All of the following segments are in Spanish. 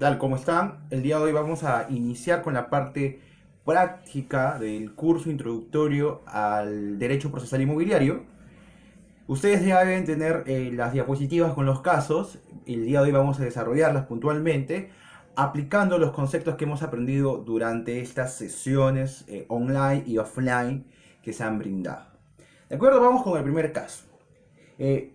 tal? ¿Cómo están? El día de hoy vamos a iniciar con la parte práctica del curso introductorio al derecho procesal inmobiliario. Ustedes ya deben tener las diapositivas con los casos. El día de hoy vamos a desarrollarlas puntualmente, aplicando los conceptos que hemos aprendido durante estas sesiones online y offline que se han brindado. ¿De acuerdo? Vamos con el primer caso.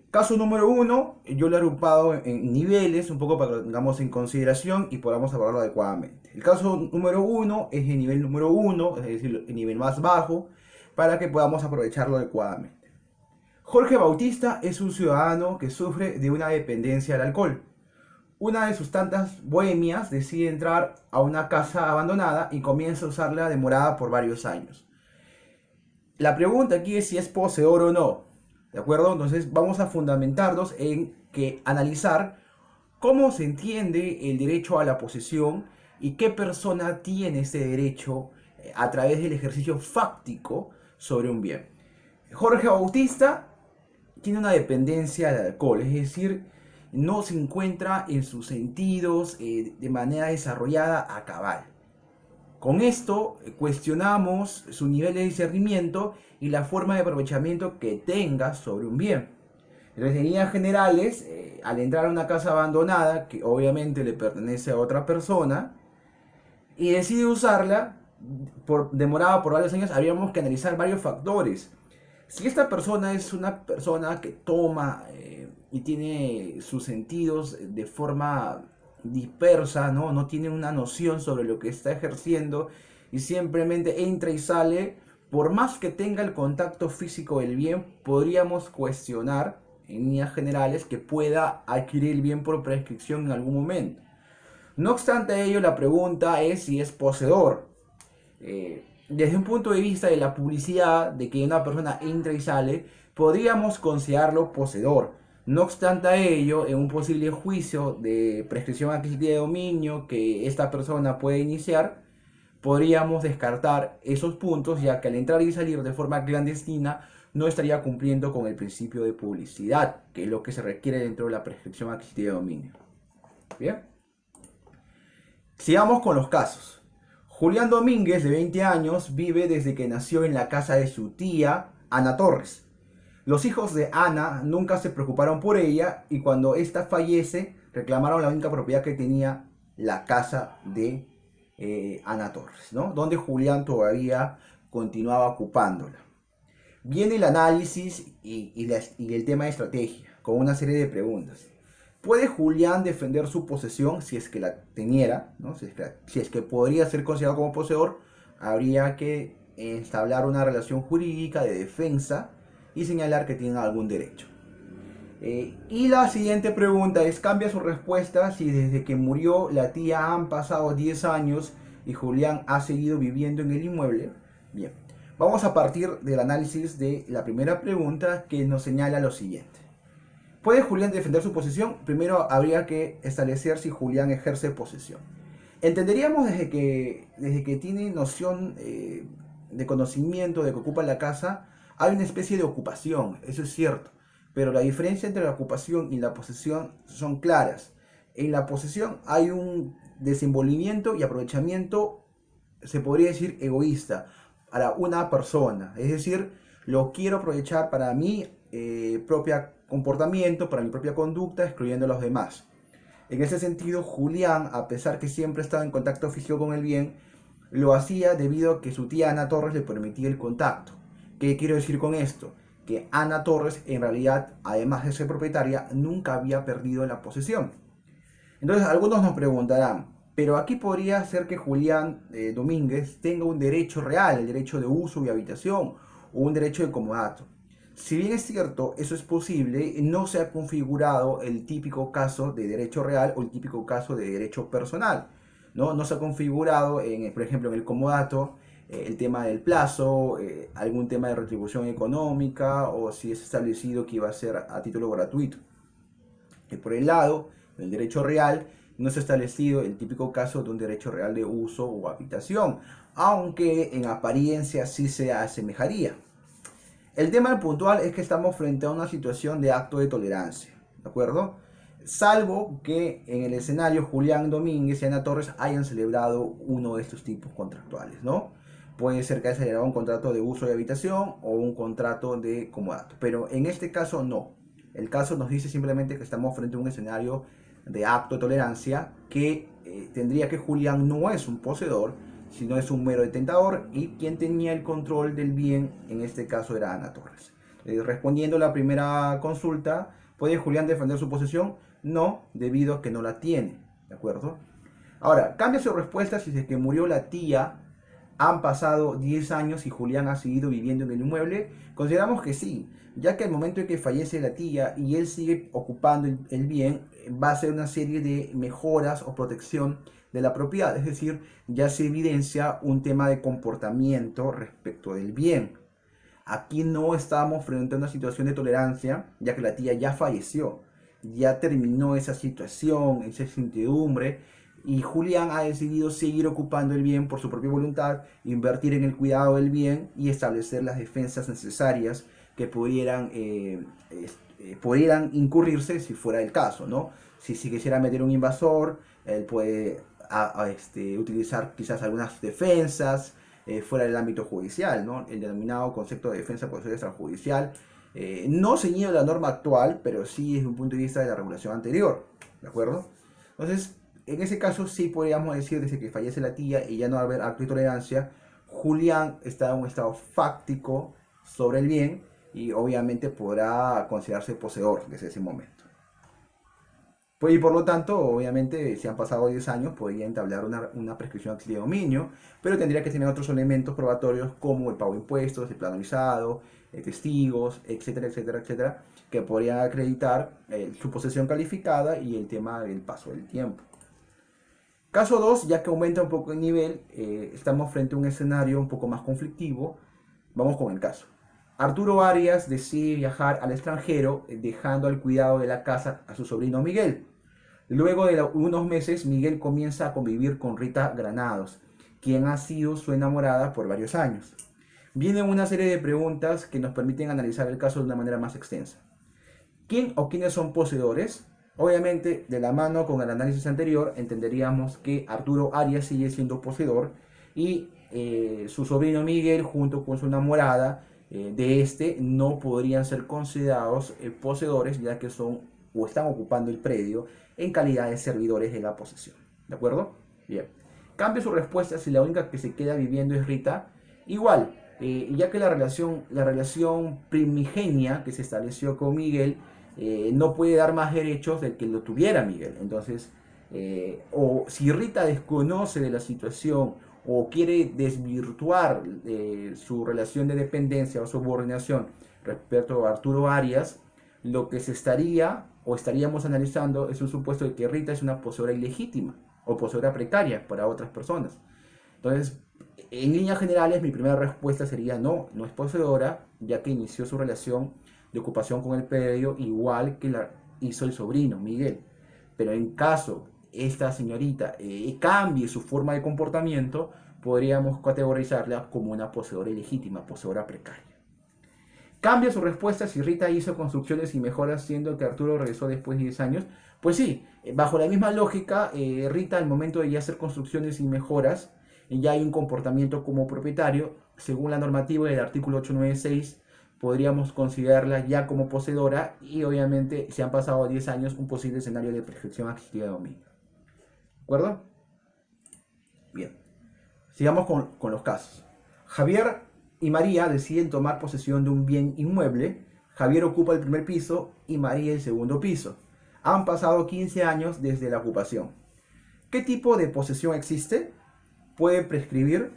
Caso número uno, yo lo he agrupado en niveles, un poco para que lo tengamos en consideración y podamos abordarlo adecuadamente. El caso número uno es el nivel número uno, es decir, el nivel más bajo, para que podamos aprovecharlo adecuadamente. Jorge Bautista es un ciudadano que sufre de una dependencia al alcohol. Una de sus tantas bohemias decide entrar a una casa abandonada y comienza a usarla de morada por varios años. La pregunta aquí es si es poseedor o no. ¿De acuerdo? Entonces vamos a fundamentarnos en que analizar cómo se entiende el derecho a la posesión y qué persona tiene ese derecho a través del ejercicio fáctico sobre un bien. Jorge Bautista tiene una dependencia al alcohol, es decir, no se encuentra en sus sentidos de manera desarrollada a cabal. Con esto cuestionamos su nivel de discernimiento y la forma de aprovechamiento que tenga sobre un bien. Entonces, en líneas generales, al entrar a una casa abandonada, que obviamente le pertenece a otra persona, y decide usarla, demorada por varios años, habríamos que analizar varios factores. Si esta persona es una persona que toma y tiene sus sentidos de forma dispersa, ¿no? Tiene una noción sobre lo que está ejerciendo y simplemente entra y sale, por más que tenga el contacto físico del bien, podríamos cuestionar en líneas generales que pueda adquirir el bien por prescripción en algún momento. No obstante ello, la pregunta es si es poseedor. Desde un punto de vista de la publicidad, de que una persona entra y sale, podríamos considerarlo poseedor. No obstante ello, en un posible juicio de prescripción adquisitiva de dominio que esta persona puede iniciar, podríamos descartar esos puntos, ya que al entrar y salir de forma clandestina no estaría cumpliendo con el principio de publicidad, que es lo que se requiere dentro de la prescripción adquisitiva de dominio. Bien, sigamos con los casos. Julián Domínguez, de 20 años, vive desde que nació en la casa de su tía, Ana Torres. Los hijos de Ana nunca se preocuparon por ella y cuando ésta fallece reclamaron la única propiedad que tenía, la casa de Ana Torres, ¿no? Donde Julián todavía continuaba ocupándola. Viene el análisis y el tema de estrategia, con una serie de preguntas. ¿Puede Julián defender su posesión si es que la teniera, ¿no? Si es que podría ser considerado como poseedor? Habría que establecer una relación jurídica de defensa y señalar que tiene algún derecho. Y la siguiente pregunta es, ¿cambia su respuesta si desde que murió la tía han pasado 10 años y Julián ha seguido viviendo en el inmueble? Bien, vamos a partir del análisis de la primera pregunta que nos señala lo siguiente. ¿Puede Julián defender su posesión? Primero habría que establecer si Julián ejerce posesión. Entenderíamos desde que tiene noción de conocimiento de que ocupa la casa, hay una especie de ocupación, eso es cierto. Pero la diferencia entre la ocupación y la posesión son claras. En la posesión hay un desenvolvimiento y aprovechamiento, se podría decir, egoísta, para una persona. Es decir, lo quiero aprovechar para mi propio comportamiento, para mi propia conducta, excluyendo a los demás. En ese sentido, Julián, a pesar que siempre estaba en contacto físico con el bien, lo hacía debido a que su tía Ana Torres le permitía el contacto. ¿Qué quiero decir con esto? Que Ana Torres, en realidad, además de ser propietaria, nunca había perdido la posesión. Entonces, algunos nos preguntarán, pero aquí podría ser que Julián Domínguez tenga un derecho real, el derecho de uso y habitación, o un derecho de comodato. Si bien es cierto, eso es posible, no se ha configurado el típico caso de derecho real o el típico caso de derecho personal. No se ha configurado, por ejemplo, en el comodato, el tema del plazo, algún tema de retribución económica o si es establecido que iba a ser a título gratuito. Por el lado del derecho real, no se ha establecido el típico caso de un derecho real de uso o habitación, aunque en apariencia sí se asemejaría. El tema puntual es que estamos frente a una situación de acto de tolerancia, ¿de acuerdo? salvo que en el escenario Julián Domínguez y Ana Torres hayan celebrado uno de estos tipos contractuales, ¿no? Puede ser que haya celebrado un contrato de uso de habitación o un contrato de comodato, pero en este caso no. El caso nos dice simplemente que estamos frente a un escenario de acto de tolerancia que tendría que Julián no es un poseedor, sino es un mero detentador, y quien tenía el control del bien en este caso era Ana Torres. Respondiendo a la primera consulta, ¿puede Julián defender su posesión? No, debido a que no la tiene, ¿de acuerdo? Ahora, cambia su respuesta si desde que murió la tía han pasado 10 años y Julián ha seguido viviendo en el inmueble. Consideramos que sí, ya que al momento en que fallece la tía y él sigue ocupando el bien, va a ser una serie de mejoras o protección de la propiedad, es decir, ya se evidencia un tema de comportamiento respecto del bien. Aquí no estamos frente a una situación de tolerancia, ya que la tía ya falleció, ya terminó esa situación, esa incertidumbre, y Julián ha decidido seguir ocupando el bien por su propia voluntad, invertir en el cuidado del bien y establecer las defensas necesarias que pudieran incurrirse si fuera el caso, ¿no? Si quisiera meter un invasor, él puede utilizar quizás algunas defensas fuera del ámbito judicial, ¿no? El denominado concepto de defensa procesal extrajudicial, no ceñido a la norma actual, pero sí desde un punto de vista de la regulación anterior, ¿de acuerdo? Entonces, en ese caso sí podríamos decir, desde que fallece la tía y ya no va a haber acto de tolerancia, Julián está en un estado fáctico sobre el bien y obviamente podrá considerarse poseedor desde ese momento. Pues, y por lo tanto, obviamente, si han pasado 10 años, podría entablar una prescripción de dominio, pero tendría que tener otros elementos probatorios como el pago de impuestos, el plano avisado, testigos, etcétera, etcétera, etcétera, que podrían acreditar su posesión calificada y el tema del paso del tiempo. Caso 2, ya que aumenta un poco el nivel, estamos frente a un escenario un poco más conflictivo. Vamos con el caso. Arturo Arias decide viajar al extranjero, dejando al cuidado de la casa a su sobrino Miguel. Luego de unos meses, Miguel comienza a convivir con Rita Granados, quien ha sido su enamorada por varios años. Vienen una serie de preguntas que nos permiten analizar el caso de una manera más extensa. ¿Quién o quiénes son poseedores? Obviamente, de la mano con el análisis anterior, entenderíamos que Arturo Arias sigue siendo poseedor y su sobrino Miguel, junto con su enamorada, no podrían ser considerados poseedores, ya que son o están ocupando el predio en calidad de servidores de la posesión. ¿De acuerdo? Bien. Cambia su respuesta si la única que se queda viviendo es Rita. Igual, ya que la relación primigenia que se estableció con Miguel no puede dar más derechos del que lo tuviera Miguel. Entonces, o si Rita desconoce de la situación o quiere desvirtuar su relación de dependencia o subordinación respecto a Arturo Arias, lo que se estaríamos analizando es un supuesto de que Rita es una poseedora ilegítima o poseedora precaria para otras personas. Entonces, en líneas generales, mi primera respuesta sería no es poseedora, ya que inició su relación de ocupación con el predio igual que la hizo el sobrino Miguel. Pero en caso esta señorita cambie su forma de comportamiento, podríamos categorizarla como una poseedora ilegítima, poseedora precaria. Cambia su respuesta si Rita hizo construcciones y mejoras siendo que Arturo regresó después de 10 años. Pues sí, bajo la misma lógica, Rita al momento de ya hacer construcciones y mejoras, ya hay un comportamiento como propietario. Según la normativa del artículo 896, podríamos considerarla ya como poseedora y obviamente si han pasado 10 años, un posible escenario de prescripción adquisitiva de dominio. ¿De acuerdo? Bien. Sigamos con los casos. Javier y María deciden tomar posesión de un bien inmueble. Javier ocupa el primer piso y María el segundo piso. Han pasado 15 años desde la ocupación. ¿Qué tipo de posesión existe? ¿Puede prescribir?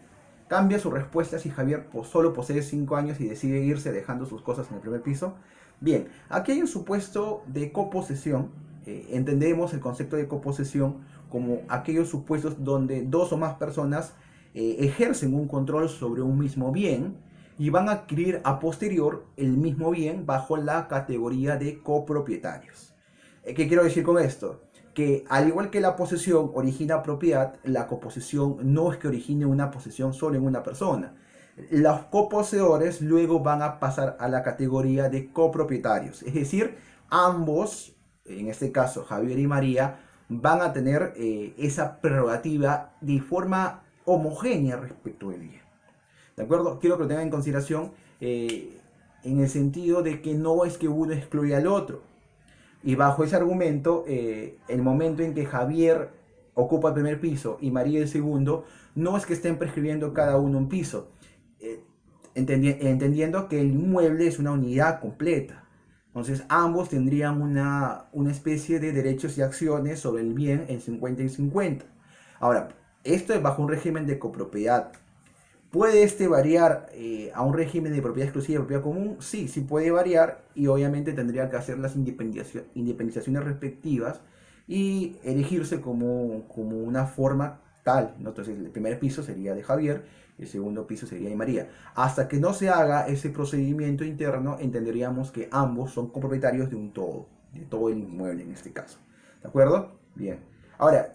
Cambia su respuesta si Javier solo posee 5 años y decide irse dejando sus cosas en el primer piso. Bien, aquí hay un supuesto de coposesión. Entendemos el concepto de coposesión como aquellos supuestos donde dos o más personas ejercen un control sobre un mismo bien y van a adquirir a posterior el mismo bien bajo la categoría de copropietarios. ¿Qué quiero decir con esto? Que al igual que la posesión origina propiedad, la coposesión no es que origine una posesión solo en una persona. Los coposeedores luego van a pasar a la categoría de copropietarios, es decir, ambos en este caso Javier y María, van a tener esa prerrogativa de forma homogénea respecto del bien. ¿De acuerdo? Quiero que lo tengan en consideración en el sentido de que no es que uno excluya al otro. Y bajo ese argumento, el momento en que Javier ocupa el primer piso y María el segundo, no es que estén prescribiendo cada uno un piso, entendiendo que el inmueble es una unidad completa. Entonces ambos tendrían una especie de derechos y acciones sobre el bien en 50 y 50. Ahora, esto es bajo un régimen de copropiedad. ¿Puede este variar a un régimen de propiedad exclusiva y propiedad común? Sí, sí puede variar, y obviamente tendría que hacer las independizaciones respectivas y elegirse como una forma tal, ¿no? Entonces el primer piso sería de Javier, el segundo piso sería de María. Hasta que no se haga ese procedimiento interno, entenderíamos que ambos son copropietarios de todo el inmueble en este caso. ¿De acuerdo? Bien. Ahora,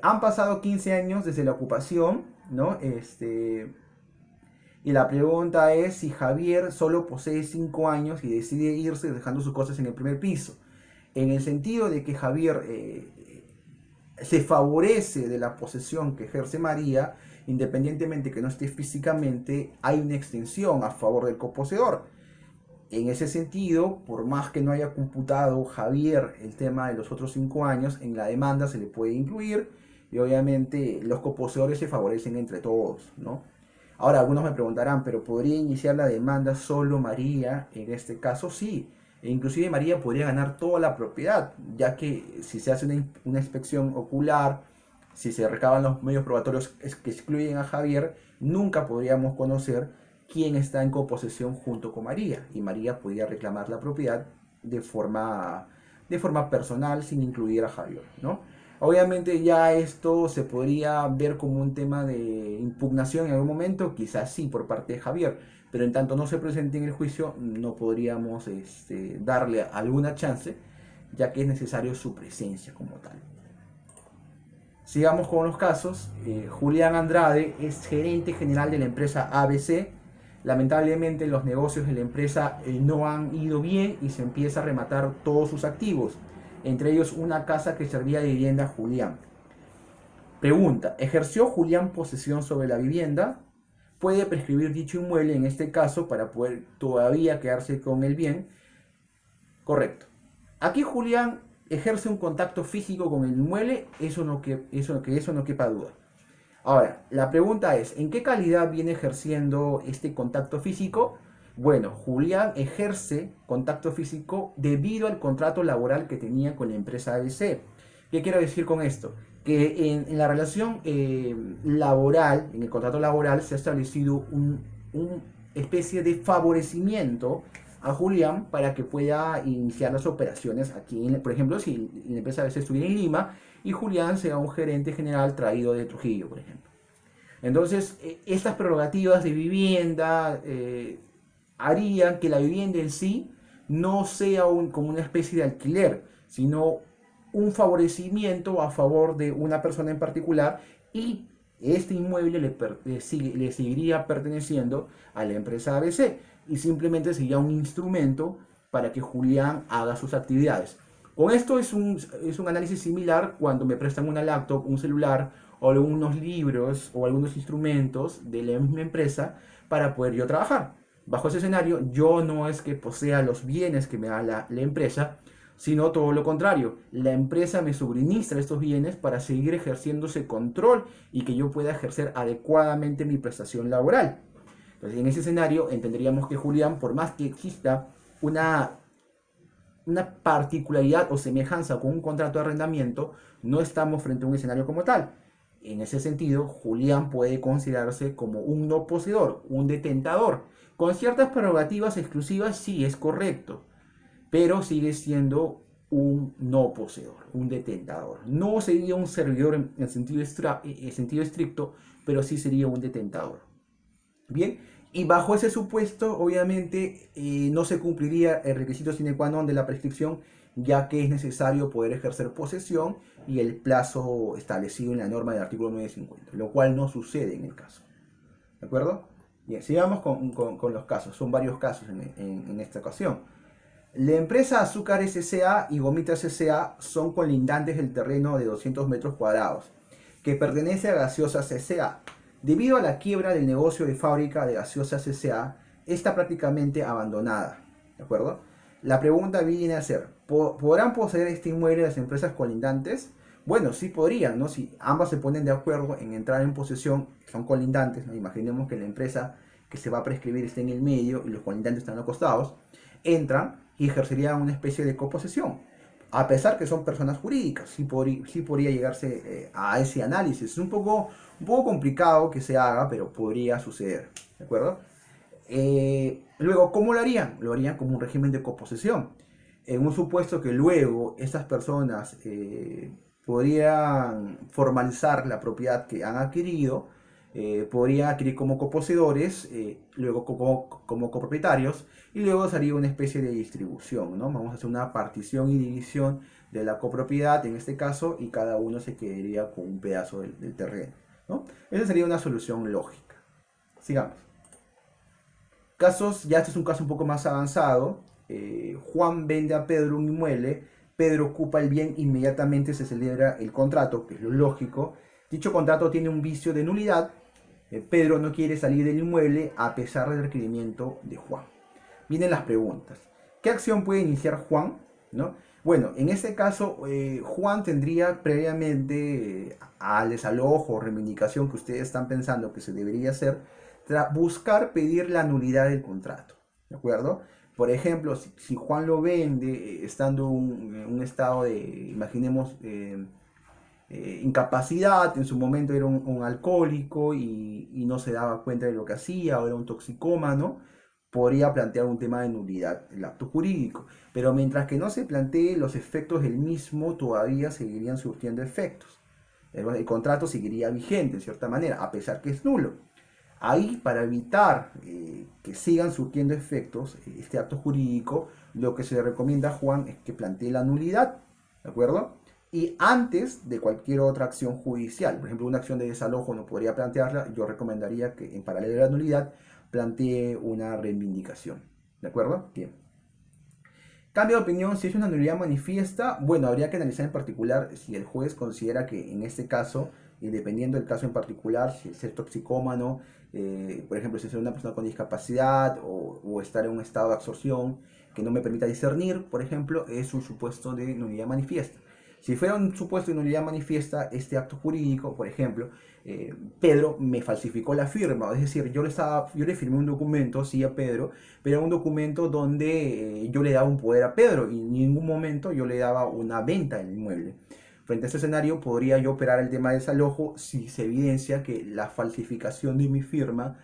han pasado 15 años desde la ocupación, ¿no? Y la pregunta es si Javier solo posee 5 años y decide irse dejando sus cosas en el primer piso. En el sentido de que Javier se favorece de la posesión que ejerce María, independientemente que no esté físicamente, hay una extensión a favor del coposeedor. En ese sentido, por más que no haya computado Javier el tema de los otros 5 años, en la demanda se le puede incluir y obviamente los coposeedores se favorecen entre todos, ¿no? Ahora, algunos me preguntarán, ¿pero podría iniciar la demanda solo María? En este caso, sí. E inclusive María podría ganar toda la propiedad, ya que si se hace una inspección ocular, si se recaban los medios probatorios que excluyen a Javier, nunca podríamos conocer quién está en coposesión junto con María. Y María podría reclamar la propiedad de forma personal sin incluir a Javier, ¿no? Obviamente ya esto se podría ver como un tema de impugnación en algún momento, quizás sí por parte de Javier, pero en tanto no se presente en el juicio no podríamos darle alguna chance, ya que es necesario su presencia como tal. Sigamos con los casos. Julián Andrade es gerente general de la empresa ABC. Lamentablemente los negocios de la empresa no han ido bien y se empieza a rematar todos sus activos, entre ellos una casa que servía de vivienda a Julián. Pregunta, ¿ejerció Julián posesión sobre la vivienda? ¿Puede prescribir dicho inmueble en este caso para poder todavía quedarse con el bien? Correcto. Aquí Julián ejerce un contacto físico con el inmueble, eso no quepa duda. Ahora, la pregunta es, ¿en qué calidad viene ejerciendo este contacto físico? Bueno, Julián ejerce contacto físico debido al contrato laboral que tenía con la empresa ABC. ¿Qué quiero decir con esto? Que en la relación laboral, en el contrato laboral, se ha establecido una especie de favorecimiento a Julián para que pueda iniciar las operaciones aquí, por ejemplo, si la empresa ABC estuviera en Lima y Julián sea un gerente general traído de Trujillo, por ejemplo. Entonces, estas prerrogativas de vivienda harían que la vivienda en sí no sea como una especie de alquiler, sino un favorecimiento a favor de una persona en particular, y este inmueble le seguiría perteneciendo a la empresa ABC y simplemente sería un instrumento para que Julián haga sus actividades. Con esto es un análisis similar cuando me prestan una laptop, un celular o algunos libros o algunos instrumentos de la misma empresa para poder yo trabajar. Bajo ese escenario, yo no es que posea los bienes que me da la empresa, sino todo lo contrario. La empresa me suministra estos bienes para seguir ejerciendo ese control y que yo pueda ejercer adecuadamente mi prestación laboral. Entonces, en ese escenario, entenderíamos que Julián, por más que exista una particularidad o semejanza con un contrato de arrendamiento, no estamos frente a un escenario como tal. En ese sentido, Julián puede considerarse como un no poseedor, un detentador. Con ciertas prerrogativas exclusivas, sí, es correcto, pero sigue siendo un no poseedor, un detentador. No sería un servidor en sentido estricto, pero sí sería un detentador. Bien, y bajo ese supuesto, obviamente, no se cumpliría el requisito sine qua non de la prescripción, ya que es necesario poder ejercer posesión y el plazo establecido en la norma del artículo 950, lo cual no sucede en el caso. ¿De acuerdo? Bien, sigamos con los casos. Son varios casos en esta ocasión. La empresa Azúcar S.A. y Gomitas S.A. son colindantes del terreno de 200 metros cuadrados, que pertenece a Gaseosas S.A. Debido a la quiebra del negocio de fábrica de Gaseosas S.A., está prácticamente abandonada. ¿De acuerdo? La pregunta viene a ser, ¿podrán poseer este inmueble las empresas colindantes? Bueno, sí podrían, ¿no? Si ambas se ponen de acuerdo en entrar en posesión, son colindantes, ¿no? Imaginemos que la empresa que se va a prescribir está en el medio y los colindantes están a los costados, entran y ejercerían una especie de coposesión. A pesar que son personas jurídicas, sí podría llegarse a ese análisis. Es un poco complicado que se haga, pero podría suceder. ¿De acuerdo? Luego, ¿cómo lo harían? Lo harían como un régimen de coposesión. En un supuesto que luego estas personas podrían formalizar la propiedad que han adquirido, podrían adquirir como coposeedores, luego como copropietarios, y luego sería una especie de distribución, ¿no? Vamos a hacer una partición y división de la copropiedad en este caso, y cada uno se quedaría con un pedazo del terreno, ¿no? Esa sería una solución lógica. Sigamos. Casos, ya este es un caso un poco más avanzado. Juan vende a Pedro un inmueble, Pedro ocupa el bien, inmediatamente se celebra el contrato, que es lo lógico. Dicho contrato tiene un vicio de nulidad. Pedro no quiere salir del inmueble a pesar del requerimiento de Juan. Vienen las preguntas. ¿Qué acción puede iniciar Juan? ¿No? Bueno, en este caso, Juan tendría previamente al desalojo o reivindicación que ustedes están pensando que se debería hacer, buscar pedir la nulidad del contrato. ¿De acuerdo? Por ejemplo, si Juan lo vende estando en un estado de, imaginemos, incapacidad, en su momento era un alcohólico y no se daba cuenta de lo que hacía, o era un toxicómano, podría plantear un tema de nulidad el acto jurídico. Pero mientras que no se plantee, los efectos del mismo todavía seguirían surtiendo efectos. El contrato seguiría vigente, en cierta manera, a pesar que es nulo. Ahí, para evitar que sigan surtiendo efectos este acto jurídico, lo que se le recomienda a Juan es que plantee la nulidad, ¿de acuerdo? Y antes de cualquier otra acción judicial, por ejemplo, una acción de desalojo no podría plantearla, yo recomendaría que en paralelo a la nulidad plantee una reivindicación, ¿de acuerdo? Bien. Cambio de opinión, si es una nulidad manifiesta, bueno, habría que analizar en particular si el juez considera que en este caso, y dependiendo del caso en particular, si es toxicómano, por ejemplo, si es una persona con discapacidad o estar en un estado de absorción que no me permita discernir, por ejemplo, es un supuesto de nulidad manifiesta. Si fuera un supuesto de nulidad manifiesta, este acto jurídico, por ejemplo, Pedro me falsificó la firma, es decir, yo le firmé un documento, sí, a Pedro, pero un documento donde yo le daba un poder a Pedro y en ningún momento yo le daba una venta del inmueble. Frente a este escenario podría yo operar el tema de desalojo si se evidencia que la falsificación de mi firma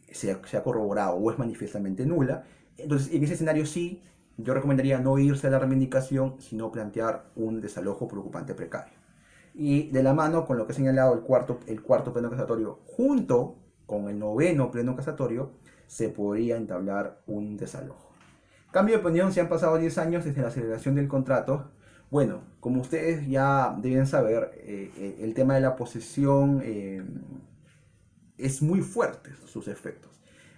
se ha corroborado o es manifiestamente nula. Entonces, en ese escenario sí, yo recomendaría no irse a la reivindicación, sino plantear un desalojo por ocupante precario. Y de la mano con lo que he señalado el cuarto pleno casatorio, junto con el noveno pleno casatorio, se podría entablar un desalojo. Cambio de opinión, si han pasado 10 años desde la celebración del contrato. Bueno, como ustedes ya deben saber, el tema de la posesión es muy fuerte, sus efectos.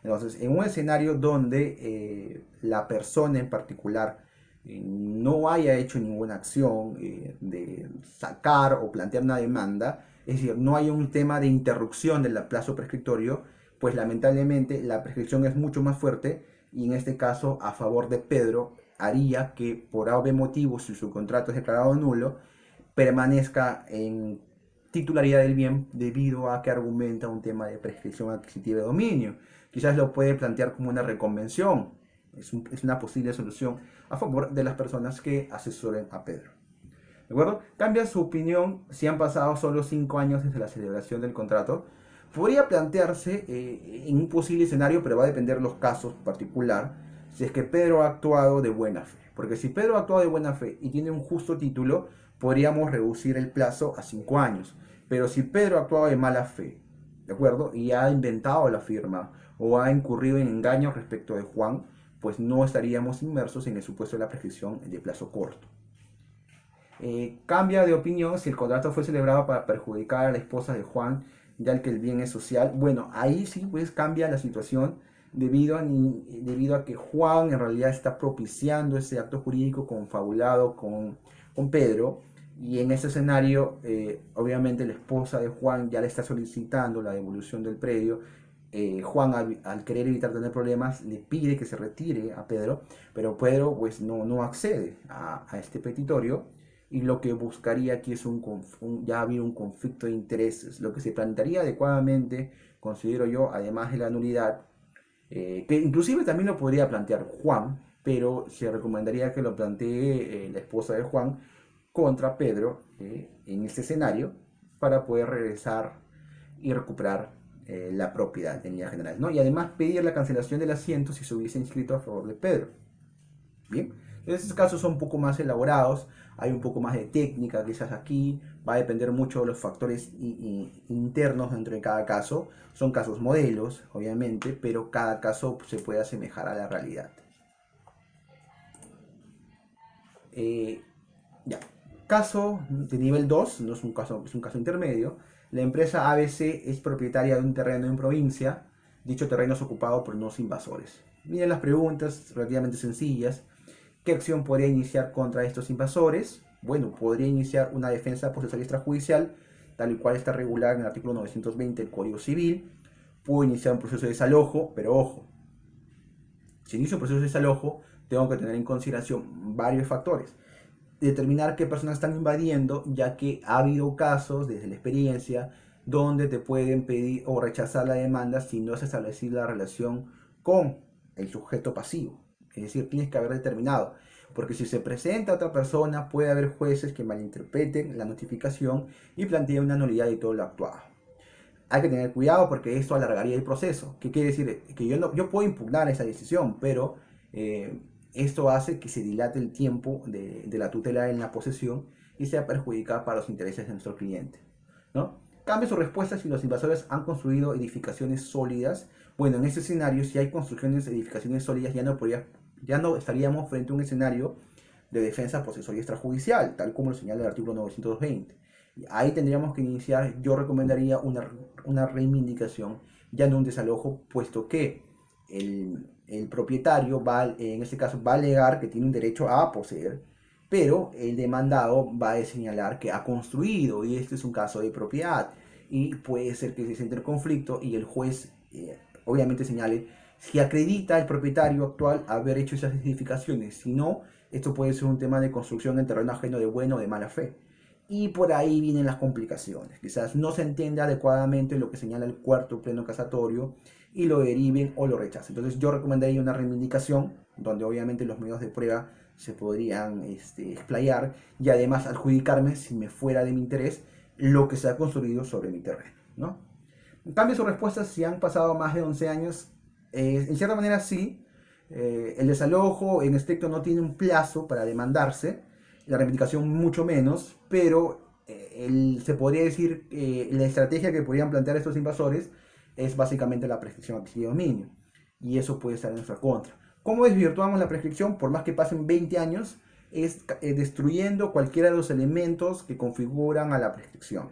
Entonces, en un escenario donde la persona en particular no haya hecho ninguna acción de sacar o plantear una demanda, es decir, no hay un tema de interrupción del plazo prescriptorio, pues lamentablemente la prescripción es mucho más fuerte y en este caso a favor de Pedro haría que por algún motivo, si su contrato es declarado nulo, permanezca en titularidad del bien debido a que argumenta un tema de prescripción adquisitiva de dominio. Quizás lo puede plantear como una reconvención. Es una posible solución a favor de las personas que asesoren a Pedro. ¿De acuerdo? Cambia su opinión si han pasado solo 5 años desde la celebración del contrato. Podría plantearse en un posible escenario, pero va a depender de los casos particular, si es que Pedro ha actuado de buena fe. Porque si Pedro ha actuado de buena fe y tiene un justo título, podríamos reducir el plazo a 5 años. Pero si Pedro ha actuado de mala fe, ¿de acuerdo? Y ha inventado la firma o ha incurrido en engaños respecto de Juan, pues no estaríamos inmersos en el supuesto de la prescripción de plazo corto. Cambia de opinión si el contrato fue celebrado para perjudicar a la esposa de Juan, ya que el bien es social. Bueno, ahí sí pues cambia la situación. debido a que Juan en realidad está propiciando ese acto jurídico confabulado con Pedro. Y en ese escenario, obviamente la esposa de Juan ya le está solicitando la devolución del predio. Juan, al querer evitar tener problemas, le pide que se retire a Pedro, pero Pedro pues no accede a este petitorio, y lo que buscaría aquí es ya había un conflicto de intereses. Lo que se plantearía adecuadamente, considero yo, además de la nulidad, que inclusive también lo podría plantear Juan, pero se recomendaría que lo plantee la esposa de Juan contra Pedro en este escenario, para poder regresar y recuperar la propiedad en líneas generales, ¿no? Y además pedir la cancelación del asiento si se hubiese inscrito a favor de Pedro. Bien, estos casos son un poco más elaborados, hay un poco más de técnica quizás aquí, va a depender mucho de los factores internos dentro de cada caso. Son casos modelos, obviamente, pero cada caso se puede asemejar a la realidad. Eh, ya. Caso de nivel 2, no es un caso, es un caso intermedio. La empresa ABC es propietaria de un terreno en provincia. Dicho terreno es ocupado por unos invasores. Miren las preguntas relativamente sencillas. ¿Qué acción podría iniciar contra estos invasores? Bueno, podría iniciar una defensa procesal extrajudicial, tal y cual está regulada en el artículo 920 del Código Civil. Puedo iniciar un proceso de desalojo, pero ojo, si inicio un proceso de desalojo, tengo que tener en consideración varios factores. Determinar qué personas están invadiendo, ya que ha habido casos, desde la experiencia, donde te pueden pedir o rechazar la demanda si no has establecido la relación con el sujeto pasivo. Es decir, tienes que haber determinado, porque si se presenta otra persona, puede haber jueces que malinterpreten la notificación y planteen una nulidad de todo lo actuado. Hay que tener cuidado porque esto alargaría el proceso. ¿Qué quiere decir? Que yo puedo impugnar esa decisión, pero esto hace que se dilate el tiempo de la tutela en la posesión y sea perjudicada para los intereses de nuestro cliente, ¿no? Cambia su respuesta si los invasores han construido edificaciones sólidas. Bueno, en ese escenario, si hay edificaciones sólidas, ya no estaríamos frente a un escenario de defensa procesual y extrajudicial, tal como lo señala el artículo 920. Ahí tendríamos que iniciar, yo recomendaría una reivindicación, ya no un desalojo, puesto que el propietario en este caso va a alegar que tiene un derecho a poseer, pero el demandado va a señalar que ha construido, y este es un caso de propiedad, y puede ser que se siente el conflicto y el juez obviamente señale si acredita el propietario actual haber hecho esas edificaciones. Si no, esto puede ser un tema de construcción en terreno ajeno de buena o de mala fe. Y por ahí vienen las complicaciones. Quizás no se entienda adecuadamente lo que señala el cuarto pleno casatorio y lo deriven o lo rechacen. Entonces yo recomendaría una reivindicación donde obviamente los medios de prueba se podrían explayar, y además adjudicarme, si me fuera de mi interés, lo que se ha construido sobre mi terreno, ¿no? En cambio, su respuesta, si han pasado más de 11 años, en cierta manera sí. El desalojo en estricto no tiene un plazo para demandarse, la reivindicación mucho menos, pero se podría decir que la estrategia que podrían plantear estos invasores es básicamente la prescripción adquisida de dominio, y eso puede estar en nuestra contra. ¿Cómo desvirtuamos la prescripción? Por más que pasen 20 años, es destruyendo cualquiera de los elementos que configuran a la prescripción.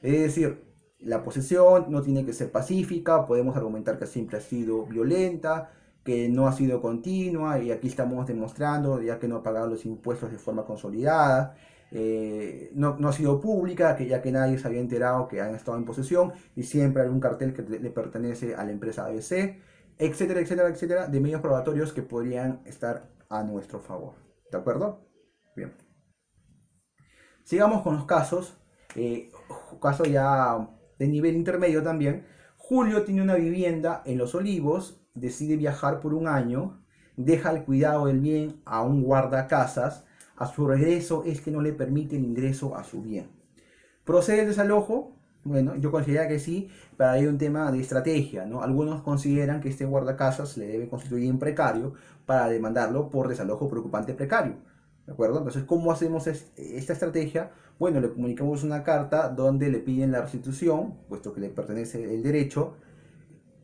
Es decir, la posesión no tiene que ser pacífica, podemos argumentar que siempre ha sido violenta, que no ha sido continua, y aquí estamos demostrando ya que no ha pagado los impuestos de forma consolidada, no ha sido pública, ya que nadie se había enterado que han estado en posesión, y siempre hay un cartel que le pertenece a la empresa ABC, etcétera, etcétera, etcétera, de medios probatorios que podrían estar a nuestro favor. ¿De acuerdo? Bien. Sigamos con los casos. Caso ya de nivel intermedio también. Julio tiene una vivienda en Los Olivos, decide viajar por un año, deja el cuidado del bien a un guardacasas. A su regreso, este no le permite el ingreso a su bien. ¿Procede el desalojo? Bueno, yo considero que sí, pero hay un tema de estrategia, ¿no? Algunos consideran que este guardacasas le debe constituir en precario para demandarlo por desalojo preocupante precario. ¿De acuerdo? Entonces, ¿cómo hacemos esta estrategia? Bueno, le comunicamos una carta donde le piden la restitución, puesto que le pertenece el derecho.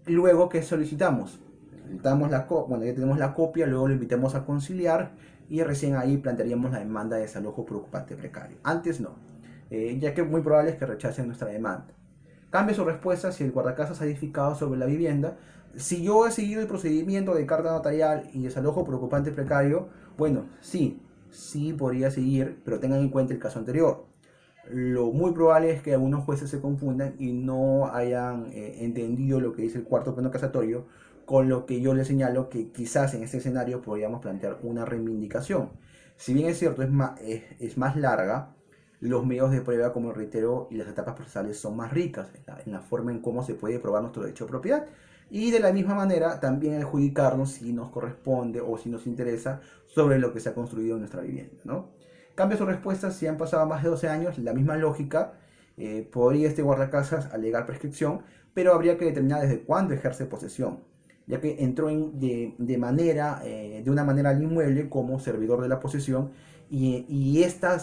Luego, ¿qué solicitamos? Bueno, ya tenemos la copia, luego lo invitamos a conciliar y recién ahí plantearíamos la demanda de desalojo preocupante precario. Antes no, ya que muy probable es que rechacen nuestra demanda. Cambia su respuesta si el guardacasas ha edificado sobre la vivienda. Si yo he seguido el procedimiento de carta notarial y desalojo por ocupante precario, bueno, sí podría seguir, pero tengan en cuenta el caso anterior. Lo muy probable es que algunos jueces se confundan y no hayan entendido lo que dice el cuarto pleno casatorio, con lo que yo les señalo que quizás en este escenario podríamos plantear una reivindicación. Si bien es cierto, es más larga, los medios de prueba, como reitero, y las etapas procesales son más ricas en la forma en cómo se puede probar nuestro derecho de propiedad. Y de la misma manera, también adjudicarnos si nos corresponde o si nos interesa sobre lo que se ha construido en nuestra vivienda, ¿no? Cambia su respuesta si han pasado más de 12 años, la misma lógica, podría este guardacasas alegar prescripción, pero habría que determinar desde cuándo ejerce posesión, ya que entró de una manera al inmueble como servidor de la posesión y este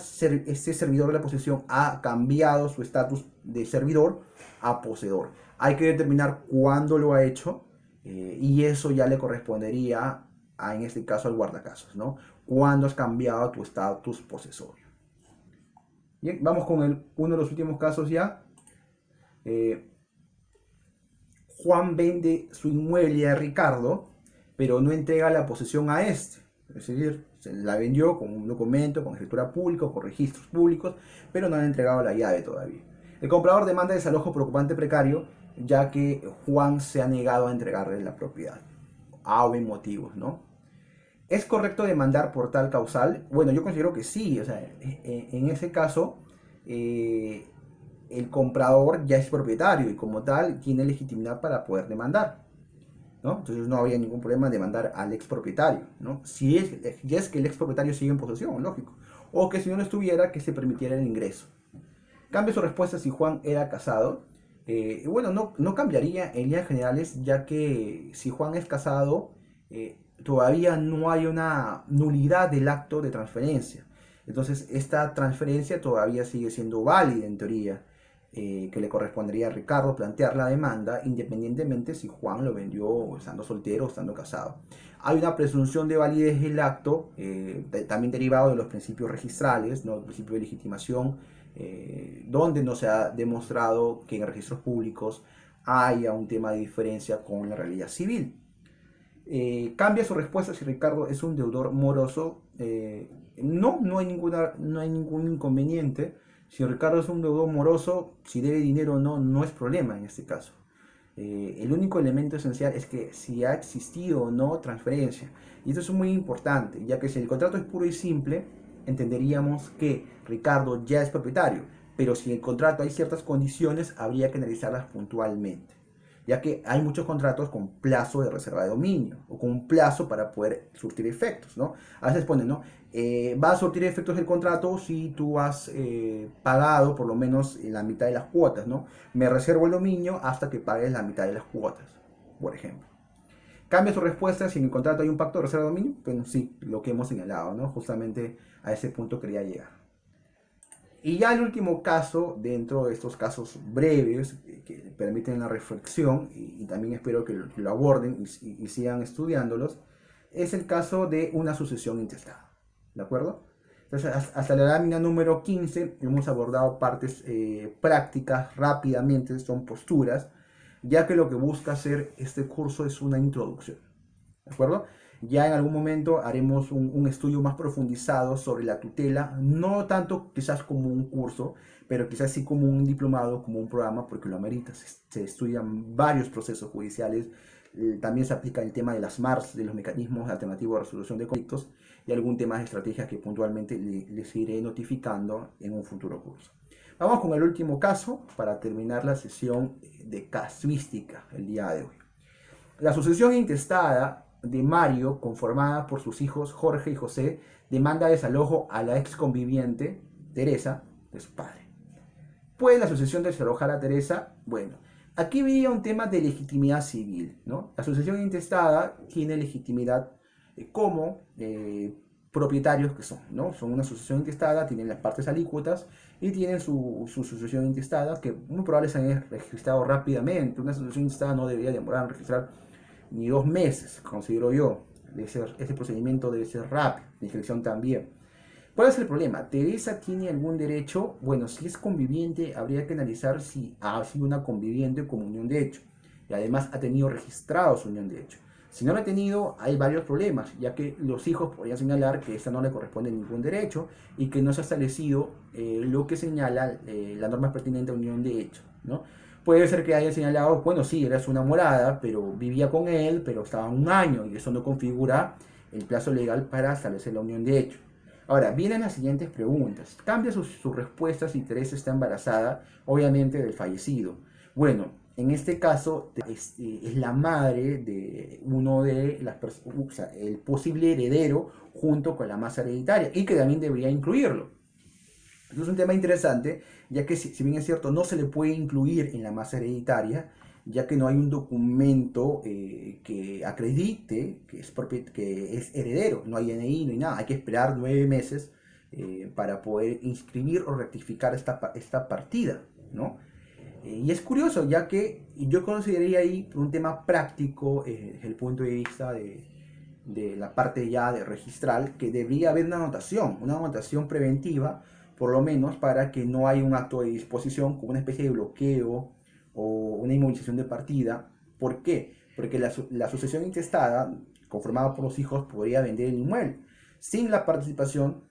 servidor de la posesión ha cambiado su estatus de servidor a poseedor. Hay que determinar cuándo lo ha hecho y eso ya le correspondería en este caso al guardacasas, ¿no? Cuándo has cambiado tu estatus posesorio. Bien, vamos con uno de los últimos casos ya. Juan vende su inmueble a Ricardo, pero no entrega la posesión a este. Es decir, se la vendió con un documento, con escritura pública, con registros públicos, pero no han entregado la llave todavía. El comprador demanda desalojo por ocupante precario, ya que Juan se ha negado a entregarle la propiedad. A o motivos, ¿no? ¿Es correcto demandar por tal causal? Bueno, yo considero que sí. O sea, en ese caso, el comprador ya es propietario y como tal tiene legitimidad para poder demandar, ¿no? Entonces no había ningún problema en demandar al expropietario, ¿no? Si es que el expropietario sigue en posesión, lógico. O que si no lo estuviera, que se permitiera el ingreso. Cambia su respuesta si Juan era casado. Bueno, no cambiaría en líneas generales, ya que si Juan es casado, todavía no hay una nulidad del acto de transferencia. Entonces, esta transferencia todavía sigue siendo válida en teoría, que le correspondería a Ricardo plantear la demanda, independientemente si Juan lo vendió estando soltero o estando casado. Hay una presunción de validez del acto, también derivado de los principios registrales, ¿no? El principio de legitimación, donde no se ha demostrado que en registros públicos haya un tema de diferencia con la realidad civil. Cambia su respuesta si Ricardo es un deudor moroso. No hay ningún inconveniente. Si Ricardo es un deudor moroso, si debe dinero o no, no es problema en este caso. El único elemento esencial es que si ha existido o no transferencia. Y esto es muy importante, ya que si el contrato es puro y simple, entenderíamos que Ricardo ya es propietario. Pero si en el contrato hay ciertas condiciones, habría que analizarlas puntualmente, ya que hay muchos contratos con plazo de reserva de dominio o con un plazo para poder surtir efectos, ¿no? A veces ponen, ¿no? Va a surtir efectos el contrato si tú has pagado por lo menos la mitad de las cuotas, ¿no? Me reservo el dominio hasta que pagues la mitad de las cuotas, por ejemplo. Cambia su respuesta si en el contrato hay un pacto de reserva de dominio. Bueno, sí, lo que hemos señalado, ¿no? Justamente a ese punto quería llegar. Y ya el último caso, dentro de estos casos breves que permiten la reflexión, y también espero que lo aborden y sigan estudiándolos, es el caso de una sucesión intestada. ¿De acuerdo? Entonces, hasta la lámina número 15 hemos abordado partes prácticas rápidamente, son posturas, ya que lo que busca hacer este curso es una introducción. ¿De acuerdo? Ya en algún momento haremos un estudio más profundizado sobre la tutela, no tanto quizás como un curso, pero quizás sí como un diplomado, como un programa, porque lo amerita. Se estudian varios procesos judiciales, también se aplica el tema de las MARS, de los mecanismos alternativos de resolución de conflictos, y algún tema de estrategias que puntualmente les iré notificando en un futuro curso. Vamos con el último caso para terminar la sesión de casuística el día de hoy. La sucesión intestada de Mario, conformada por sus hijos Jorge y José, demanda desalojo a la ex conviviente Teresa de su padre. ¿Puede la sucesión desalojar a Teresa? Bueno, aquí venía un tema de legitimidad civil, ¿no? La sucesión intestada tiene legitimidad como propietarios que son, ¿no? Son una sucesión intestada, tienen las partes alícuotas y tienen su sucesión intestada, que muy probable se haya registrado rápidamente. Una sucesión intestada no debería demorar en registrar ni 2 meses, considero yo. Ese procedimiento debe ser rápido, la inscripción también. ¿Cuál es el problema? ¿Teresa tiene algún derecho? Bueno, si es conviviente, habría que analizar si ha sido una conviviente con unión de hecho. Y además ha tenido registrado su unión de hecho. Si no lo ha tenido, hay varios problemas, ya que los hijos podrían señalar que esta no le corresponde ningún derecho y que no se ha establecido lo que señala la norma pertinente a unión de hecho, ¿no? Puede ser que haya señalado, bueno, sí, era su enamorada, pero vivía con él, pero estaba un año y eso no configura el plazo legal para establecer la unión de hecho. Ahora, vienen las siguientes preguntas. Cambia sus respuestas si Teresa está embarazada, obviamente del fallecido. Bueno, en este caso es la madre de uno de las personas, o sea, el posible heredero junto con la masa hereditaria y que también debería incluirlo. Esto es un tema interesante, ya que si bien es cierto, no se le puede incluir en la masa hereditaria, ya que no hay un documento que acredite que es heredero, no hay DNI, no hay nada, hay que esperar 9 meses para poder inscribir o rectificar esta partida, ¿no? Y es curioso, ya que yo consideraría ahí, por un tema práctico, desde el punto de vista de la parte ya de registral, que debería haber una anotación preventiva, por lo menos para que no haya un acto de disposición como una especie de bloqueo o una inmovilización de partida. ¿Por qué? Porque la sucesión intestada, conformada por los hijos, podría vender el inmueble sin la participación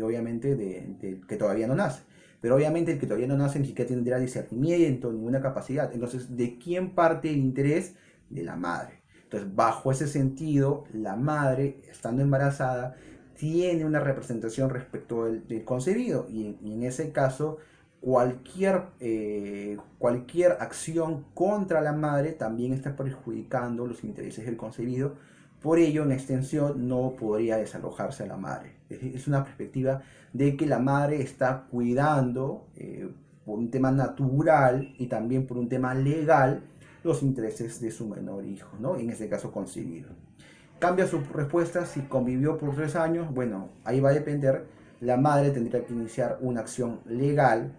obviamente, de que todavía no nace. Pero obviamente el que todavía no nace ni siquiera tendrá discernimiento, ninguna capacidad. Entonces, ¿de quién parte el interés? De la madre. Entonces, bajo ese sentido, la madre, estando embarazada, tiene una representación respecto del concebido. Y en ese caso, cualquier acción contra la madre también está perjudicando los intereses del concebido. Por ello, en extensión, no podría desalojarse a la madre. Es una perspectiva de que la madre está cuidando, por un tema natural y también por un tema legal, los intereses de su menor hijo, ¿no? En este caso concebido. Cambia su respuesta si convivió por 3 años. Bueno, ahí va a depender. La madre tendría que iniciar una acción legal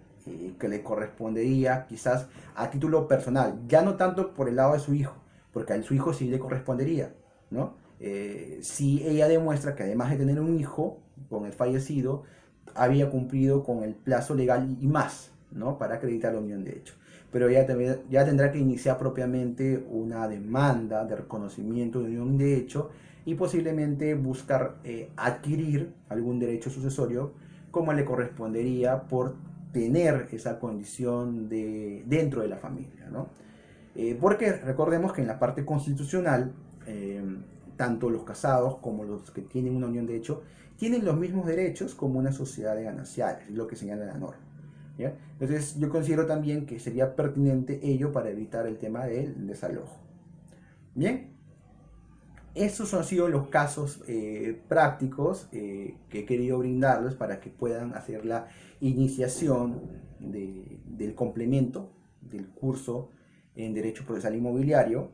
que le correspondería quizás a título personal, ya no tanto por el lado de su hijo, porque a su hijo sí le correspondería, ¿no? Si ella demuestra que además de tener un hijo con el fallecido, había cumplido con el plazo legal y más, ¿no? Para acreditar la unión de hecho. Pero ella ya tendrá que iniciar propiamente una demanda de reconocimiento de unión de hecho y posiblemente buscar adquirir algún derecho sucesorio como le correspondería por tener esa condición dentro de la familia, ¿no? Porque recordemos que en la parte constitucional, tanto los casados como los que tienen una unión de hecho tienen los mismos derechos como una sociedad de gananciales, es lo que señala la norma, ¿ya? Entonces yo considero también que sería pertinente ello para evitar el tema del desalojo. Bien, esos han sido los casos prácticos que he querido brindarles para que puedan hacer la iniciación del complemento del curso en Derecho Procesal Inmobiliario.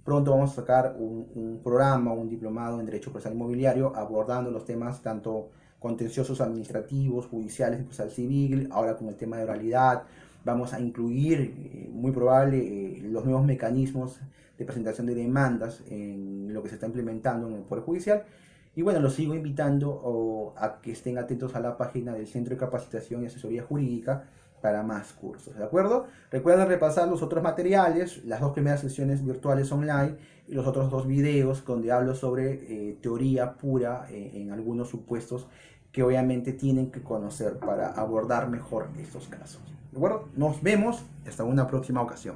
Pronto vamos a sacar un programa, un diplomado en Derecho Procesal Inmobiliario abordando los temas tanto contenciosos administrativos, judiciales, procesal civil, ahora con el tema de oralidad. Vamos a incluir, muy probable, los nuevos mecanismos de presentación de demandas en lo que se está implementando en el Poder Judicial. Y bueno, los sigo invitando a que estén atentos a la página del Centro de Capacitación y Asesoría Jurídica para más cursos, ¿de acuerdo? Recuerden repasar los otros materiales, las 2 primeras sesiones virtuales online y los otros 2 videos donde hablo sobre teoría pura en algunos supuestos que obviamente tienen que conocer para abordar mejor estos casos. ¿De acuerdo? Nos vemos hasta una próxima ocasión.